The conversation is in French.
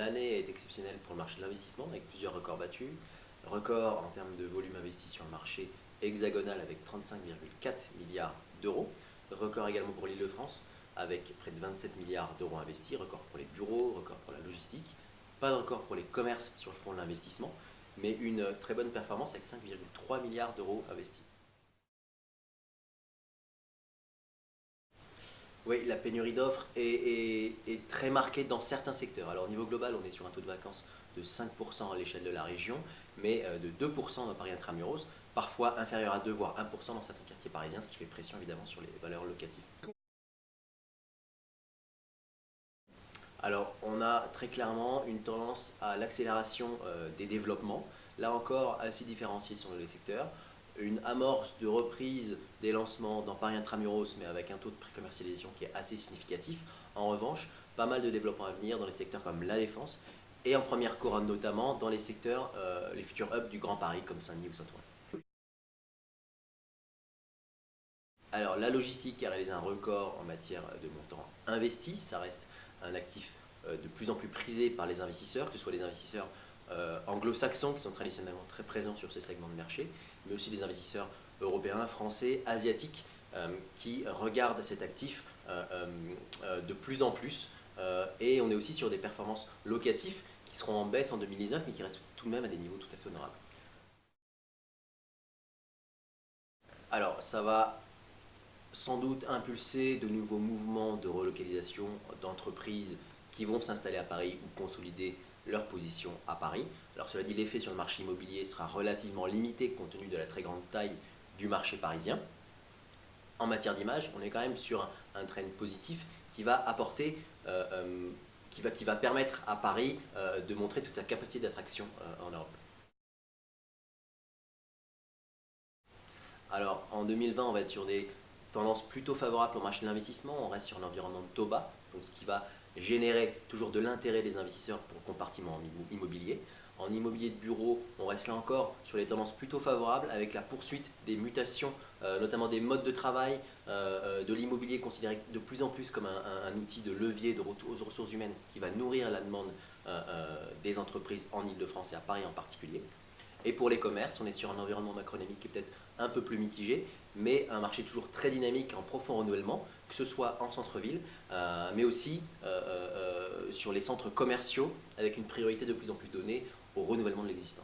l'année est exceptionnelle pour le marché de l'investissement avec plusieurs records battus. Record en termes de volume investi sur le marché hexagonal avec 35,4 milliards d'euros. Record également pour l'Île-de-France avec près de 27 milliards d'euros investis. Record pour les bureaux, record pour la logistique. Pas de record pour les commerces sur le front de l'investissement, mais une très bonne performance avec 5,3 milliards d'euros investis. Oui, la pénurie d'offres est très marquée dans certains secteurs. Alors au niveau global, on est sur un taux de vacances de 5% à l'échelle de la région, mais de 2% dans Paris intramuros, parfois inférieur à 2 voire 1% dans certains quartiers parisiens, ce qui fait pression évidemment sur les valeurs locatives. Alors on a très clairement une tendance à l'accélération des développements, là encore assez différenciés sur les secteurs. Une amorce de reprise des lancements dans Paris intramuros, mais avec un taux de précommercialisation qui est assez significatif. En revanche, pas mal de développement à venir dans les secteurs comme la défense et en première couronne notamment dans les secteurs, les futurs hubs du Grand Paris comme Saint-Denis ou Saint-Ouen. Alors la logistique a réalisé un record en matière de montant investi, ça reste un actif de plus en plus prisé par les investisseurs, que ce soit les investisseurs anglo-saxons qui sont traditionnellement très présents sur ce segment de marché, mais aussi des investisseurs européens, français, asiatiques qui regardent cet actif de plus en plus. Et on est aussi sur des performances locatives qui seront en baisse en 2019, mais qui restent tout de même à des niveaux tout à fait honorables. Alors, ça va sans doute impulser de nouveaux mouvements de relocalisation d'entreprises qui vont s'installer à Paris ou consolider leur position à Paris. Alors cela dit, l'effet sur le marché immobilier sera relativement limité compte tenu de la très grande taille du marché parisien. En matière d'image, on est quand même sur un trend positif qui va apporter, qui va permettre à Paris de montrer toute sa capacité d'attraction en Europe. Alors en 2020, on va être sur des tendances plutôt favorables au marché de l'investissement. On reste sur un environnement de taux bas, donc ce qui va générer toujours de l'intérêt des investisseurs pour le compartiment immobilier. En immobilier de bureau, on reste là encore sur les tendances plutôt favorables avec la poursuite des mutations, notamment des modes de travail, de l'immobilier considéré de plus en plus comme un outil de levier aux ressources humaines qui va nourrir la demande des entreprises en Ile-de-France et à Paris en particulier. Et pour les commerces, on est sur un environnement macroéconomique qui est peut-être un peu plus mitigé, mais un marché toujours très dynamique en profond renouvellement, que ce soit en centre-ville, mais aussi sur les centres commerciaux, avec une priorité de plus en plus donnée au renouvellement de l'existant.